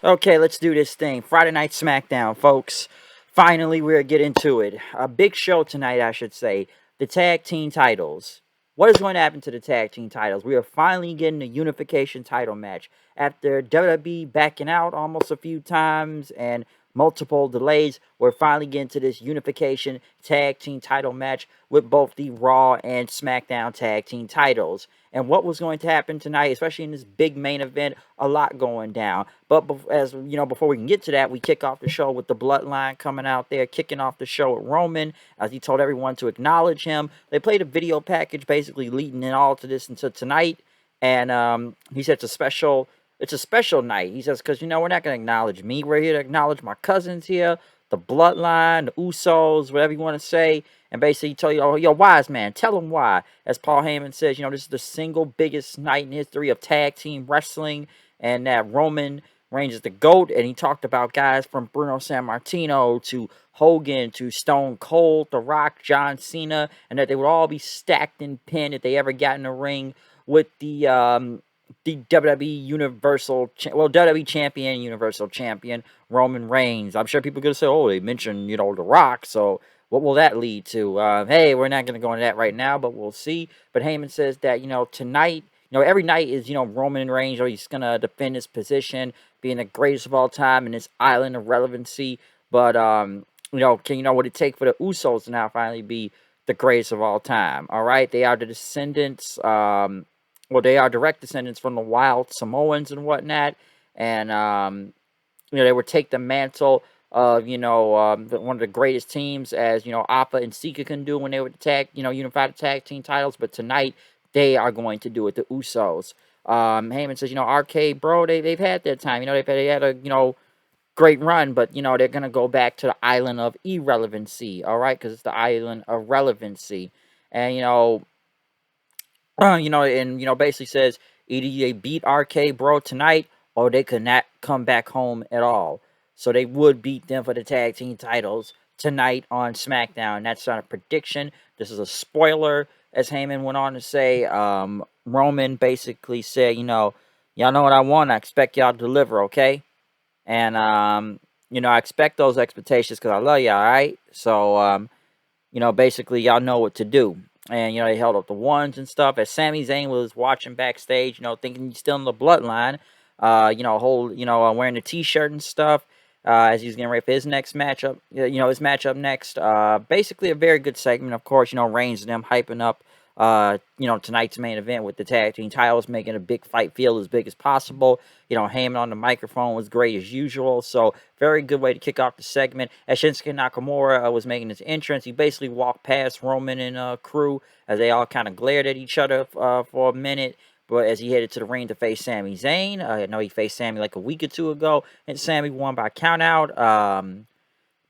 Okay, let's do this thing. Friday Night Smackdown, folks. Finally, we're getting to it. A big show tonight, I should say. The tag team titles. What is going to happen to the tag team titles? We are finally getting a unification title match. After WWE backing out almost a few times and multiple delays, we're finally getting to this unification tag team title match with both the Raw and SmackDown tag team titles. And what was going to happen tonight, especially in this big main event, a lot going down. But as you know, before we can get to that, we kick off the show with the Bloodline coming out there, kicking off the show with Roman, as he told everyone to acknowledge him. They played a video package, basically leading it all to this until tonight. And he said it's a special night. He says, because we're not going to acknowledge me. We're here to acknowledge my cousins here, the Bloodline, the Usos, whatever you want to say. And basically tell you, oh, yo, wise man, tell him why. As Paul Heyman says, this is the single biggest night in history of tag team wrestling, and that Roman Reigns is the GOAT. And he talked about guys from Bruno Sammartino to Hogan to Stone Cold, The Rock, John Cena, and that they would all be stacked in pin if they ever got in the ring with the WWE WWE Champion, Universal Champion, Roman Reigns. I'm sure people are going to say, oh, they mentioned, The Rock, so what will that lead to? Hey, we're not going to go into that right now, but we'll see. But Heyman says that, tonight, every night is, Roman Reigns, or he's going to defend his position, being the greatest of all time in this island of relevancy. But, would it take for the Usos to now finally be the greatest of all time? All right, they are the descendants, they are direct descendants from the wild Samoans and whatnot. And, they would take the mantle of, one of the greatest teams, as, Appa and Sika can do when they would tag, unify the tag team titles. But tonight, they are going to do it, the Usos. Heyman says, RK-Bro, they've had their time. They had a, great run, but, they're going to go back to the island of irrelevancy, all right? Because it's the island of relevancy. And, basically says either they beat RK-Bro tonight or they could not come back home at all. So they would beat them for the tag team titles tonight on SmackDown. That's not a prediction. This is a spoiler, as Heyman went on to say. Roman basically said, y'all know what I want. I expect y'all to deliver, okay? And, I expect those expectations because I love y'all, all right? So, basically y'all know what to do. And, they held up the ones and stuff. As Sami Zayn was watching backstage, thinking he's still in the bloodline, wearing the t-shirt and stuff, as he's getting ready for his next matchup, his matchup next. Basically a very good segment, of course, Reigns and them hyping up, tonight's main event with the tag team titles, making a big fight feel as big as possible. Heyman on the microphone was great as usual. So very good way to kick off the segment. As Shinsuke Nakamura was making his entrance, he basically walked past Roman and crew as they all kind of glared at each other for a minute. But as he headed to the ring to face Sami Zayn, I know he faced Sami like a week or two ago, and Sami won by countout.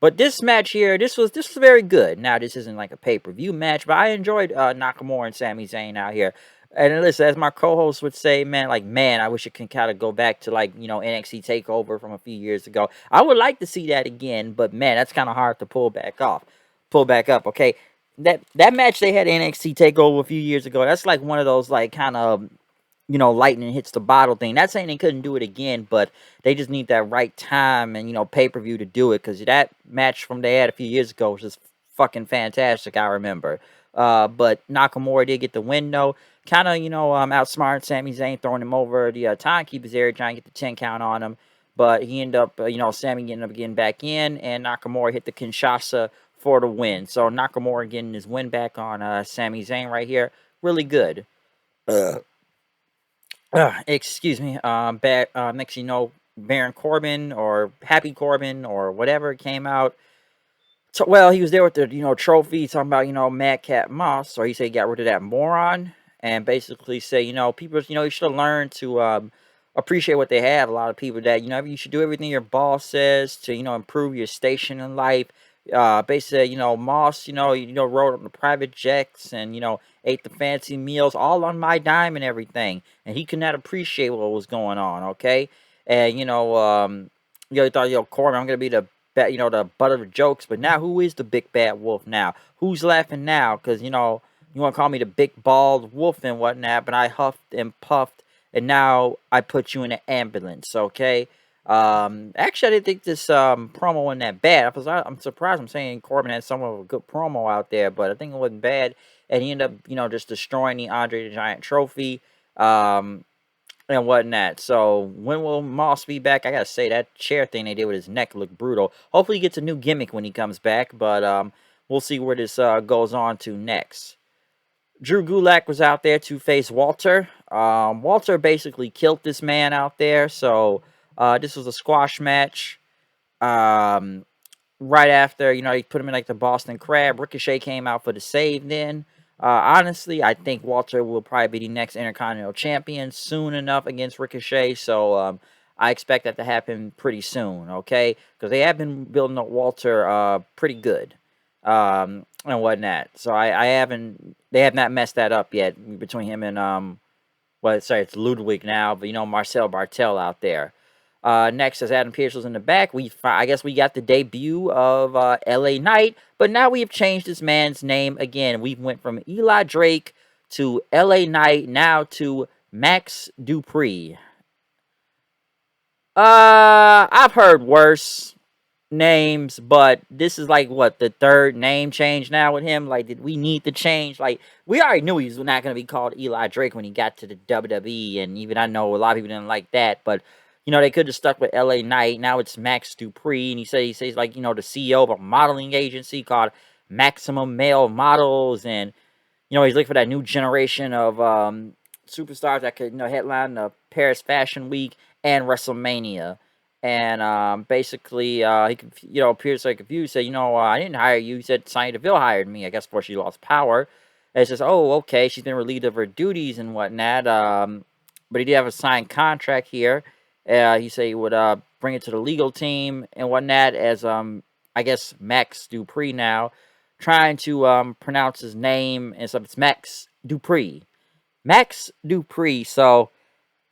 But this match here, this was very good. Now, this isn't like a pay-per-view match, but I enjoyed Nakamura and Sami Zayn out here. And listen, as my co-host would say, man, I wish it can kind of go back to NXT TakeOver from a few years ago. I would like to see that again, but man, that's kind of hard to pull back up. Okay, that match they had NXT TakeOver a few years ago. That's like one of those kind of lightning hits the bottle thing. Not saying they couldn't do it again, but they just need that right time and, pay-per-view to do it. Because that match from they had a few years ago was just fucking fantastic, I remember. But Nakamura did get the win, though. Kind of, outsmarted Sami Zayn, throwing him over the timekeeper's area, trying to get the 10 count on him. But he ended up, Sami ended up getting back in, and Nakamura hit the Kinshasa for the win. So Nakamura getting his win back on Sami Zayn right here. Really good. Excuse me. Next, Baron Corbin or Happy Corbin or whatever came out. So, well, he was there with the trophy, talking about Madcap Moss, or he said he got rid of that moron, and basically say people you should learn to appreciate what they have. A lot of people that you should do everything your boss says to improve your station in life. Basically, Moss, rode on the private jets and, ate the fancy meals all on my dime and everything. And he could not appreciate what was going on, okay? And, he thought, Corbin, I'm going to be the butt of the jokes. But now, who is the big bad wolf now? Who's laughing now? Because, you want to call me the big bald wolf and whatnot, but I huffed and puffed, and now I put you in an ambulance, okay? Actually, I didn't think this promo wasn't that bad. I'm surprised. I'm saying Corbin had somewhat of a good promo out there, but I think it wasn't bad. And he ended up, just destroying the Andre the Giant trophy. And whatnot. So when will Moss be back? I gotta say that chair thing they did with his neck looked brutal. Hopefully he gets a new gimmick when he comes back, but we'll see where this goes on to next. Drew Gulak was out there to face Walter. Walter basically killed this man out there. So this was a squash match. Um, right after, he put him in like the Boston Crab. Ricochet came out for the save then. Honestly, I think Walter will probably be the next Intercontinental Champion soon enough against Ricochet. So I expect that to happen pretty soon, okay? Because they have been building up Walter pretty good and whatnot. So they have not messed that up yet between him and, it's Ludwig now, but Marcel Bartel out there. Next, as Adam Pearce was in the back, I guess we got the debut of LA Knight, but now we have changed this man's name again. We went from Eli Drake to LA Knight, now to Max Dupri. I've heard worse names, but this is like what, the third name change now with him. Like, did we need to change? Like, we already knew he was not going to be called Eli Drake when he got to the WWE, and even I know a lot of people didn't like that, but they could have stuck with LA Knight. Now it's Max Dupri, and he says like, the CEO of a modeling agency called Maximum Male Models, and he's looking for that new generation of superstars that could, headline the Paris Fashion Week and WrestleMania. And basically, he could, appears like confused. Said, I didn't hire you. He said Sonya Deville hired me. I guess before she lost power. And it says, oh, okay, she's been relieved of her duties and whatnot. But he did have a signed contract here. He said he would bring it to the legal team and whatnot as I guess Max Dupri now, trying to pronounce his name and stuff. It's Max Dupri. Max Dupri. So,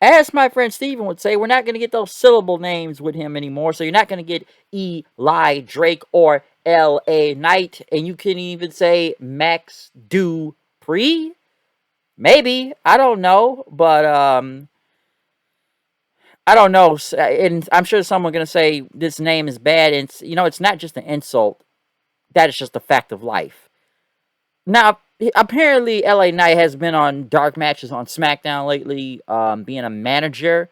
as my friend Steven would say, we're not going to get those syllable names with him anymore. So, you're not going to get Eli Drake or L.A. Knight. And you can even say Max Dupri. Maybe. I don't know. But, I don't know. And I'm sure someone's going to say this name is bad. And, it's not just an insult. That is just a fact of life. Now, apparently, LA Knight has been on dark matches on SmackDown lately, being a manager.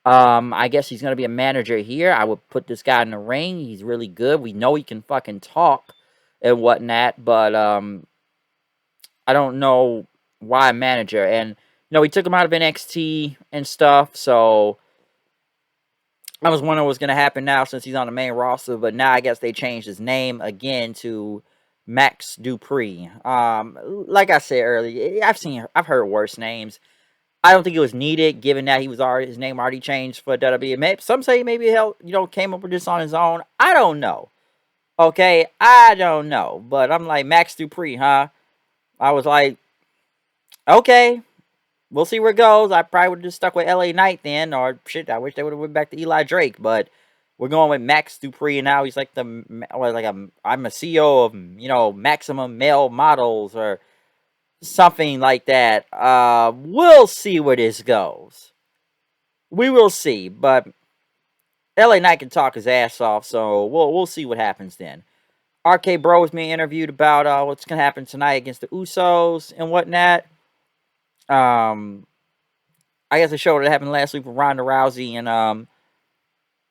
I guess he's going to be a manager here. I would put this guy in the ring. He's really good. We know he can fucking talk and whatnot, but I don't know why a manager. And, we took him out of NXT and stuff, so I was wondering what's going to happen now since he's on the main roster, but now I guess they changed his name again to Max Dupri. Like I said earlier, I've heard worse names. I don't think it was needed, given that his name already changed for WWE. Some say maybe he came up with this on his own. I don't know. Okay, I don't know, but I'm like, Max Dupri, huh? I was like, okay, we'll see where it goes. I probably would have just stuck with LA Knight then, or shit, I wish they would have went back to Eli Drake, but we're going with Max Dupri, and now he's like I'm a CEO of, Maximum Male Models, or something like that. We'll see where this goes. We will see, but LA Knight can talk his ass off, so we'll see what happens then. RK-Bro is being interviewed about what's going to happen tonight against the Usos and whatnot. I guess the show that happened last week with Ronda Rousey and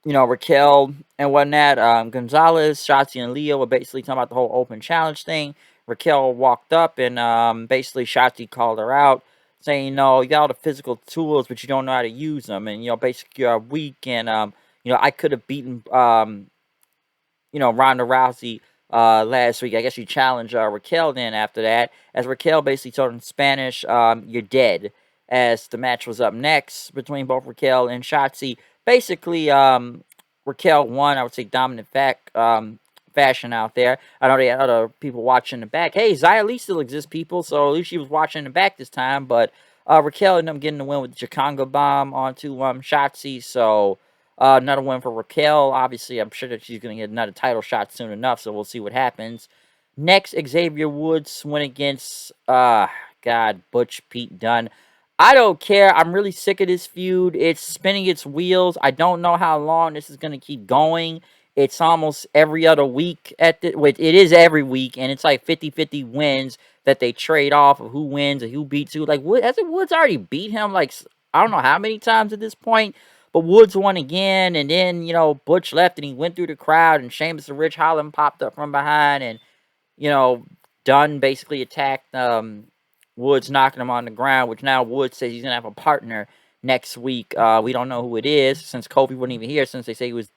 Raquel and whatnot. Gonzalez, Shotzi, and Leo were basically talking about the whole open challenge thing. Raquel walked up and basically Shotzi called her out, saying, you got all the physical tools, but you don't know how to use them. And, basically you're weak. And, I could have beaten, Ronda Rousey last week. I guess you challenged Raquel then after that. As Raquel basically told in Spanish, you're dead. As the match was up next between both Raquel and Shotzi. Basically, Raquel won, I would say, dominant fashion out there. I know they had other people watching in the back. Hey, Xia Li still exists, people, so at least she was watching in the back this time. But Raquel ended up getting the win with the Chikonga bomb onto Shotzi. So another win for Raquel. Obviously, I'm sure that she's going to get another title shot soon enough, so we'll see what happens. Next, Xavier Woods went against, Butch Pete Dunne. I don't care. I'm really sick of this feud. It's spinning its wheels. I don't know how long this is going to keep going. It's almost every other week at the wait, it is every week, and it's like 50-50 wins that they trade off of who wins and who beats who. Like Wood, hasn't Woods already beat him like I don't know how many times at this point, but Woods won again, and then Butch left and he went through the crowd, and Sheamus and Rich Holland popped up from behind, and you know, Dunn basically attacked Woods, knocking him on the ground, which now Woods says he's going to have a partner next week. We don't know who it is since Kofi wasn't even here, since they say he was,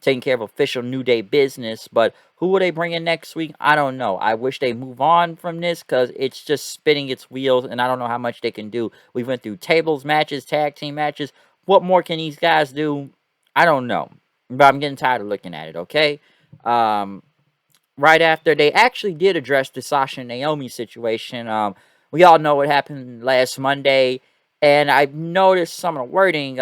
taking care of official New Day business. But who will they bring in next week? I don't know. I wish they move on from this because it's just spinning its wheels, and I don't know how much they can do. We went through tables matches, tag team matches. What more can these guys do? I don't know. But I'm getting tired of looking at it, okay? Right after they actually did address the Sasha and Naomi situation. We all know what happened last Monday, and I've noticed some of the wording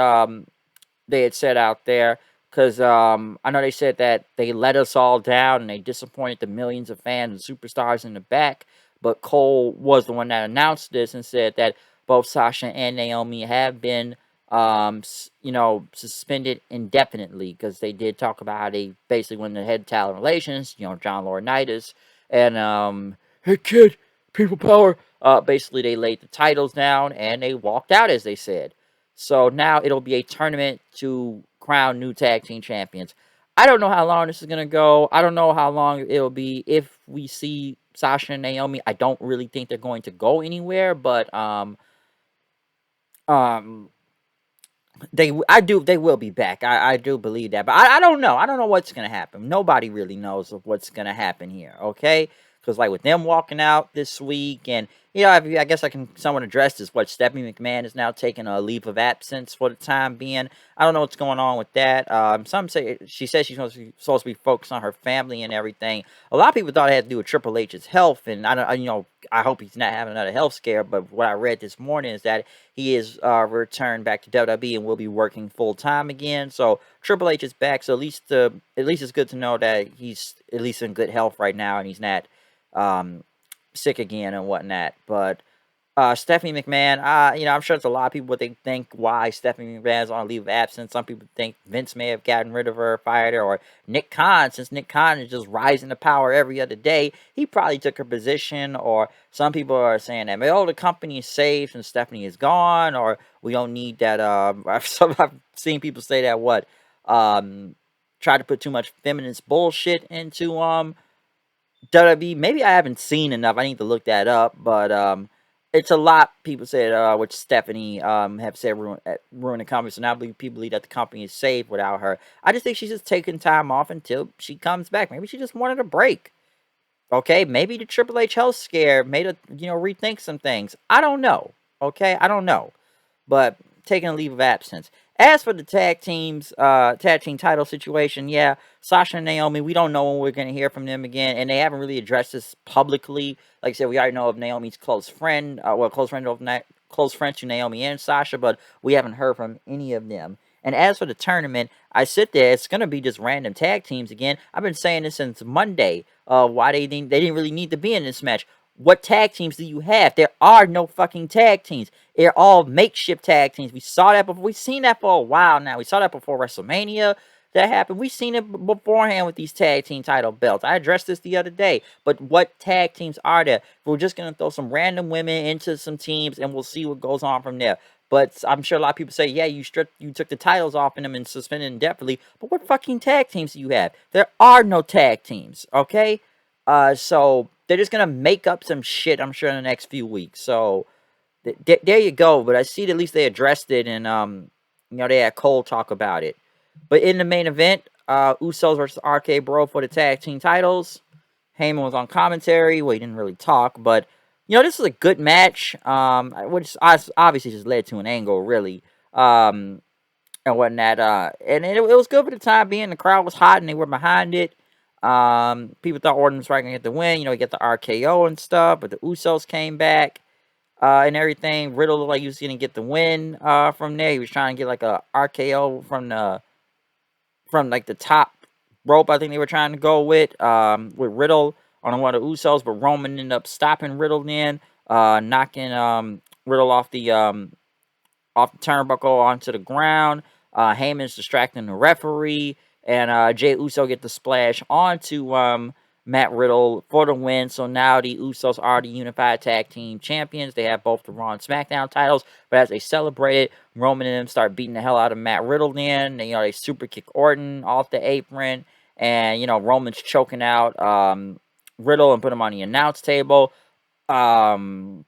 they had said out there because I know they said that they let us all down and they disappointed the millions of fans and superstars in the back. But Cole was the one that announced this and said that both Sasha and Naomi have been, suspended indefinitely because they did talk about how they basically went to head talent relations, John Laurinaitis, and hey kid, people power. Basically they laid the titles down and they walked out, as they said. So now it'll be a tournament to crown new tag team champions. I don't know how long this is going to go. I don't know how long it'll be if we see Sasha and Naomi. I don't really think they're going to go anywhere, but um they will be back. I do believe that. But I don't know. I don't know what's going to happen. Nobody really knows of what's going to happen here, okay? Because, like, with them walking out this week, and, I guess I can somewhat address this. What, Stephanie McMahon is now taking a leave of absence for the time being. I don't know what's going on with that. Some say, she says she's supposed to be focused on her family and everything. A lot of people thought it had to do with Triple H's health, and I hope he's not having another health scare, but what I read this morning is that he is returned back to WWE and will be working full time again. So Triple H is back. So at least it's good to know that he's at least in good health right now and he's not sick again and whatnot. But Stephanie McMahon, I'm sure it's a lot of people what they think why Stephanie McMahon is on a leave of absence. Some people think Vince may have gotten rid of her, fired her, or Nick Khan, since Nick Khan is just rising to power every other day, he probably took her position. Or some people are saying that, oh, the company is safe and Stephanie is gone, or we don't need that. I've seen people say that try to put too much feminist bullshit into WWE. Maybe I haven't seen enough. I need to look that up, but it's a lot. People said, which Stephanie have said ruin the company. So now people believe that the company is safe without her. I just think she's just taking time off until she comes back. Maybe she just wanted a break. Okay, maybe the Triple H health scare made her, rethink some things. I don't know. Okay, I don't know. But taking a leave of absence. As for the tag team title situation, yeah, Sasha and Naomi, we don't know when we're going to hear from them again, and they haven't really addressed this publicly. Like I said, we already know of Naomi's close friend, close friends to Naomi and Sasha, but we haven't heard from any of them. And as for the tournament, I sit there, it's going to be just random tag teams again. I've been saying this since Monday, why they didn't really need to be in this match. What tag teams do you have? There are no fucking tag teams. They're all makeshift tag teams. We saw that before. We've seen that for a while now. We saw that before WrestleMania. That happened. We've seen it beforehand with these tag team title belts. I addressed this the other day. But what tag teams are there? We're just going to throw some random women into some teams and we'll see what goes on from there. But I'm sure a lot of people say, yeah, you took the titles off of them and suspended indefinitely. But what fucking tag teams do you have? There are no tag teams, okay? So they're just going to make up some shit, I'm sure, in the next few weeks. So there you go. But I see at least they addressed it and, they had Cole talk about it. But in the main event, Usos versus RKBRO for the tag team titles. Heyman was on commentary. Well, he didn't really talk, but this is a good match. Which obviously just led to an angle, really, and whatnot. And it was good for the time being. The crowd was hot and they were behind it. People thought Orton was probably gonna get the win. He get the RKO and stuff, but the Usos came back. And everything. Riddle looked like he was gonna get the win from there. He was trying to get like a RKO from like the top rope. I think they were trying to go with Riddle on one of the Usos, but Roman ended up stopping Riddle then, knocking Riddle off the turnbuckle onto the ground. Heyman's distracting the referee, and Jey Uso get the splash onto Matt Riddle for the win. So now the Usos are the unified tag team champions. They have both the Raw and SmackDown titles. But as they celebrated, Roman and them start beating the hell out of Matt Riddle. Then they super kick Orton off the apron, and Roman's choking out Riddle and put him on the announce table. Um,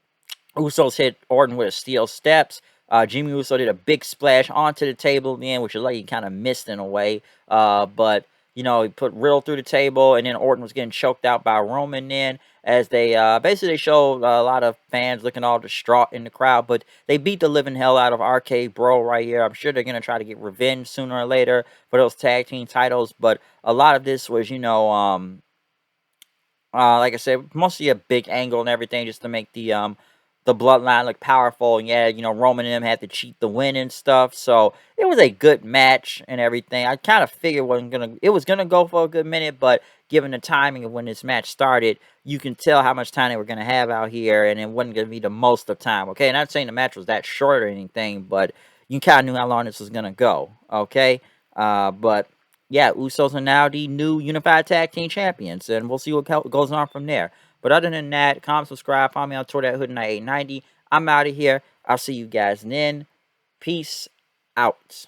Usos hit Orton with a steel steps. Jimmy Uso did a big splash onto the table then, which is like he kind of missed in a way. But he put Riddle through the table, and then Orton was getting choked out by Roman then, as they basically showed a lot of fans looking all distraught in the crowd. But they beat the living hell out of RKBRO right here. I'm sure they're going to try to get revenge sooner or later for those tag team titles. But a lot of this was, like I said, mostly a big angle and everything just to make the bloodline look powerful. And yeah, Roman and them had to cheat the win and stuff. So it was a good match and everything. I kind of figured it was gonna go for a good minute, but given the timing of when this match started, you can tell how much time they were gonna have out here, and it wasn't gonna be the most of time. Okay, not saying the match was that short or anything, but you kind of knew how long this was gonna go. Okay, but yeah, Usos are now the new unified tag team champions, and we'll see what goes on from there. But other than that, comment, subscribe, follow me on Twitter at HoodNight890. I'm out of here. I'll see you guys then. Peace out.